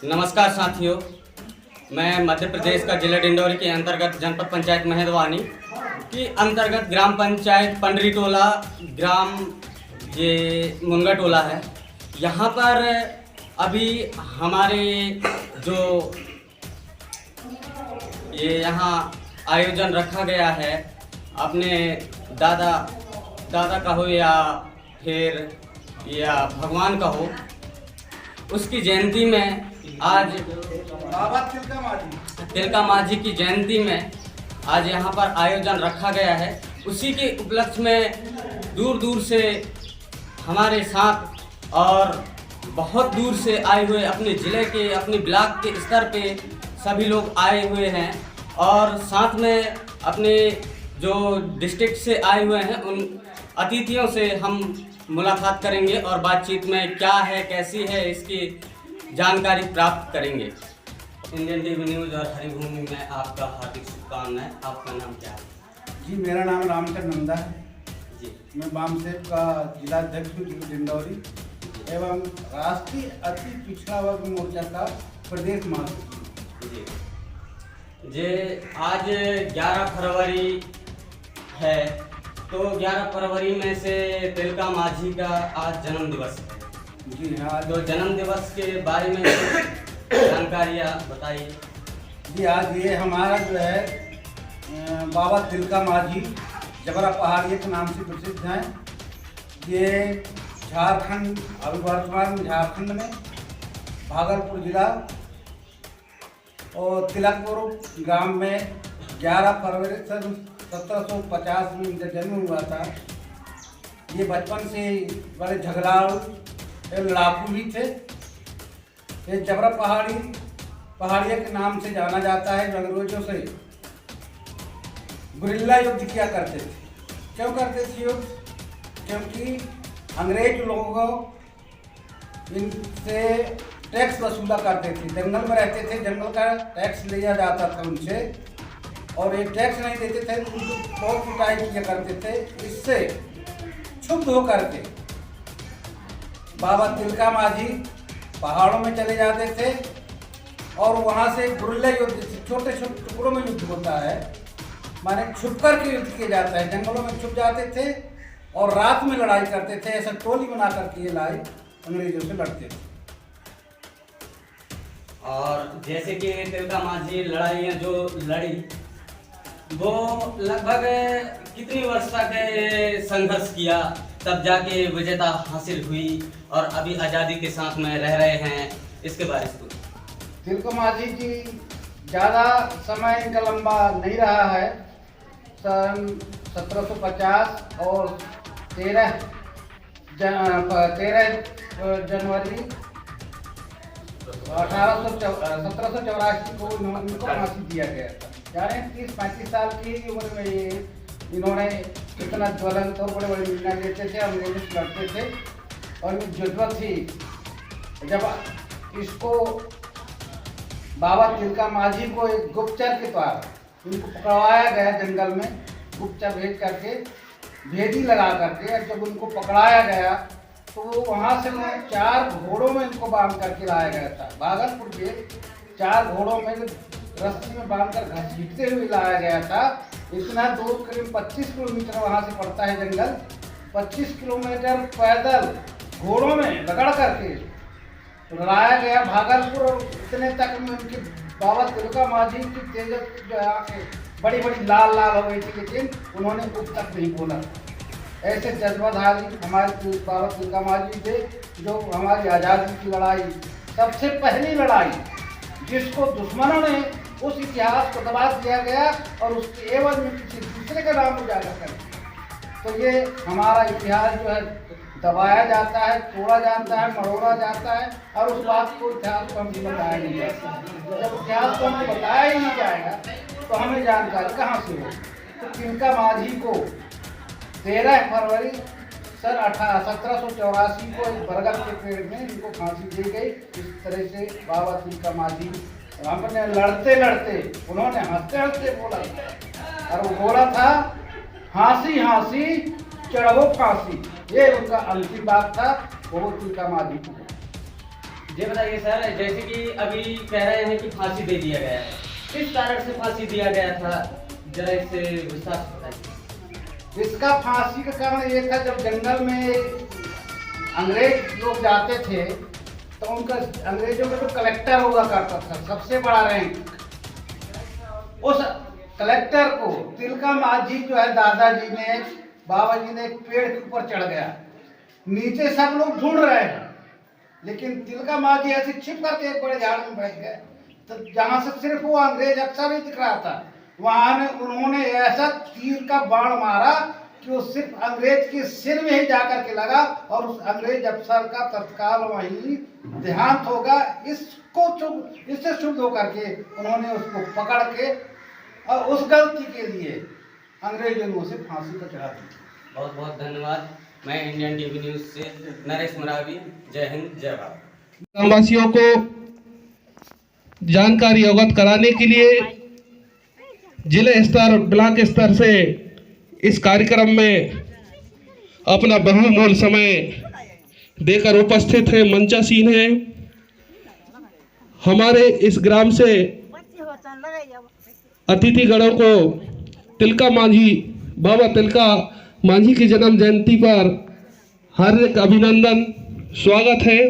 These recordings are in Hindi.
नमस्कार साथियों, मैं मध्य प्रदेश का जिला डिंडौरी के अंतर्गत जनपद पंचायत महेंद्रवानी की अंतर्गत ग्राम पंचायत पंडरी टोला ग्राम ये मुनगा टोला है। यहाँ पर अभी हमारे जो ये यहाँ आयोजन रखा गया है अपने दादा का हो या फिर या भगवान का हो, उसकी जयंती में आज बाबा तिलका माझी की जयंती में आज यहाँ पर आयोजन रखा गया है। उसी के उपलक्ष्य में दूर दूर से हमारे साथ और बहुत दूर से आए हुए अपने ज़िले के अपने ब्लॉक के स्तर पे सभी लोग आए हुए हैं और साथ में अपने जो डिस्ट्रिक्ट से आए हुए हैं उन अतिथियों से हम मुलाकात करेंगे और बातचीत में क्या है कैसी है इसकी जानकारी प्राप्त करेंगे। इंडियन टीवी न्यूज़ और हरिभूमि में आपका हार्दिक शुभकामनाएं। आपका नाम क्या है? जी, मेरा नाम रामचंद्र नंदा है जी। मैं वामसेप का जिलाध्यक्ष हूँ डिंडौरी एवं राष्ट्रीय अति पिछड़ा वर्ग मोर्चा का प्रदेश महासचिव। जी, आज 11 फरवरी है, तो 11 फरवरी में से तिलका माझी का आज जन्म दिवस है। जी हाँ, तो जन्म दिवस के बारे में जानकारियाँ बताइए। जी आज ये हमारा जो है बाबा तिलका माझी जबरा पहाड़िया के नाम से प्रसिद्ध हैं। ये झारखंड, अभी वर्तमान में झारखंड में भागलपुर जिला और तिलकपुर ग्राम में 11 फरवरी सन 1750 में इनका जन्म हुआ था। ये बचपन से बड़े झगड़ालू लड़ाकू भी थे। ये जबरा पहाड़िया के नाम से जाना जाता है। अंग्रेजों से गुरिल्ला युद्ध किया करते थे। क्यों करते थे युद्ध? क्योंकि अंग्रेज लोगों को इनसे टैक्स वसूला करते थे। जंगल में रहते थे, जंगल का टैक्स लिया जाता था उनसे और ये टैक्स नहीं देते थे तो उनको बहुत पिटाई किया करते थे। इससे क्षुब्ध होकर के बाबा तिलका माझी पहाड़ों में चले जाते थे और वहाँ से गुरिल्ला युद्ध, छोटे छोटे टुकड़ों में युद्ध होता है, माने छुप कर के युद्ध किया जाता है। जंगलों में छुप जाते थे और रात में लड़ाई करते थे। ऐसा टोली बना करके ये लड़ाई अंग्रेजों से लड़ते थे। और जैसे कि तिलका माझी लड़ाइयाँ जो लड़ी वो लगभग कितनी वर्ष तक संघर्ष किया तब जाके विजेता हासिल हुई और अभी आज़ादी के साथ में रह रहे हैं, इसके बारे में? तिलका माझी जी ज़्यादा समय इनका लंबा नहीं रहा है। सन 1750 और 13 जनवरी 1784 को इनको फांसी दिया गया था। जाने 30-35 साल की उम्र में ये इन्होंने इतना ज्वलंत और बड़े बड़े निर्णय लेते थे, अंग्रेजों से लड़ते थे और जरूरत थी जब इसको बाबा तिलका माझी को एक गुप्तचर के द्वारा इनको पकड़वाया गया जंगल में, गुप्तचर भेज करके भेदी लगा करके। जब उनको पकड़ाया गया तो वहाँ से उन्हें 4 घोड़ों में इनको बांध करके लाया गया था। भागलपुर के 4 घोड़ों में रस्सी में बांधकर घसीटते हुए लाया गया था। इतना दूर करीब 25 किलोमीटर वहाँ से पड़ता है जंगल। 25 किलोमीटर पैदल घोड़ों में रगड़ करके लाया गया भागलपुर। और इतने तक में उनकी बाबा तिलका माझी की तेजस जो है बड़ी बड़ी लाल लाल हो गई थी, लेकिन उन्होंने कुछ तक नहीं बोला। ऐसे जज्बाधारी हमारे बाबा तिलका माझी थे जो हमारी आज़ादी की लड़ाई, सबसे पहली लड़ाई जिसको दुश्मनों ने उस इतिहास को दबा दिया गया और उसके एवज में किसी दूसरे का नाम उजागर कर दिया। तो ये हमारा इतिहास जो है दबाया जाता है, तोड़ा जाता है, मरोड़ा जाता है और उस बात को इतिहास को हमको बताया नहीं जाता। जब इतिहास को हमको बताया ही नहीं जाएगा तो हमें जानकारी कहाँ से हो? तो तिलका माझी को 13 फरवरी सन 1784 को एक बरगद के पेड़ में इनको फांसी दी गई। इस तरह से बाबा तिलका माझी हमने लड़ते लड़ते उन्होंने हंसते हंसते बोला और वो बोला था, हाँसी हाँसी चढ़ो फांसी। ये उनका अंतिम बात था। वो तिलका माझी को जी बताइए सर, जैसे कि अभी कह रहे हैं कि फांसी दे दिया गया है, किस कारण से फांसी दिया गया था, जरा इससे विस्तार से बताइए। इसका फांसी का कारण ये था, जब जंगल में अंग्रेज लोग जाते थे तो उनका अंग्रेजों का जो कलेक्टर हुआ करता था, सबसे बड़ा रैंक, उस कलेक्टर को तिलका माझी जो है दादाजी ने, बाबा जी ने एक पेड़ के ऊपर चढ़ गया। नीचे सब लोग ढूंढ रहे हैं, लेकिन तिलका माझी ऐसे छिप करके एक बड़े झाड़ में बैठ गए। तो जहां से सिर्फ वो अंग्रेज अक्सर ही दिख रहा था, वहां उन्होंने ऐसा तीर का बाण मारा कि वो सिर्फ अंग्रेज के सिर में ही जाकर के लगा और उस अंग्रेज अफसर का तत्काल वहीं देहांत होगा। इससे शुद्ध होकर के उन्होंने उसको पकड़ के और उस गलती के लिए अंग्रेजों ने उसे फांसी पर चढ़ा दी। बहुत बहुत धन्यवाद। मैं इंडियन टीवी न्यूज से नरेश मरावी। जय हिंद, जय भारत। ग्रामवासियों को जानकारी अवगत कराने के लिए जिले स्तर, ब्लॉक स्तर से इस कार्यक्रम में अपना बहुमूल्य समय देकर उपस्थित है मंचासीन हैं। हमारे इस ग्राम से अतिथिगणों को तिलका माझी, बाबा तिलका माझी की जन्म जयंती पर हार्दिक अभिनंदन, स्वागत है।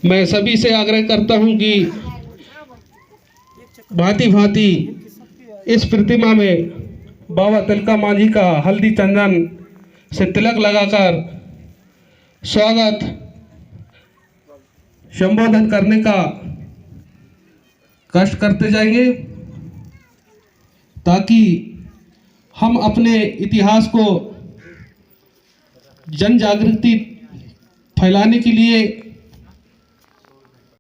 मैं सभी से आग्रह करता हूं कि भांति भांति इस प्रतिमा में बाबा तिलका माझी का हल्दी चंदन से तिलक लगाकर स्वागत संबोधन करने का कष्ट करते जाएंगे, ताकि हम अपने इतिहास को जन जागृति फैलाने के लिए